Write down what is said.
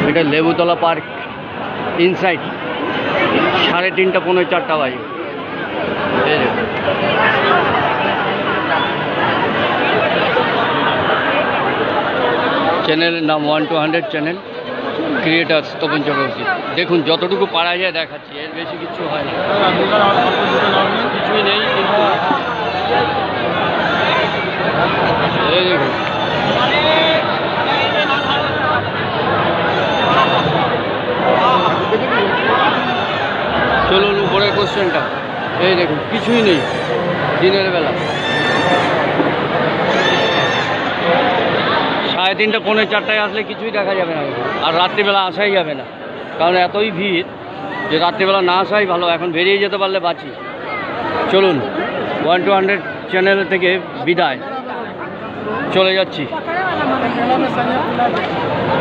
এটা Lebutala park inside 3:30 পৌনে 4টা বাজে। চ্যানেলের নাম 1 to 100 channel, creator Tapan Chakraborty. দেখুন যতটুকু পারা যায় দেখাচ্ছি, এর বেশি কিছু হয় না, কিছুই নেই। কিন্তু এই দেখুন চলুন উপরের কোশ্চেনটা। এই দেখুন কিছুই নেই দিনের বেলা। 3:30 পৌনে 4টায় আসলে কিছুই দেখা যাবে না, আর রাত্রিবেলা আসাই যাবে না, কারণ এতই ভিড় যে রাত্রিবেলা না আসাই ভালো। এখন বেরিয়ে যেতে পারলে বাঁচি। চলুন 1 to 100 চ্যানেল থেকে বিদায়, চলে যাচ্ছি।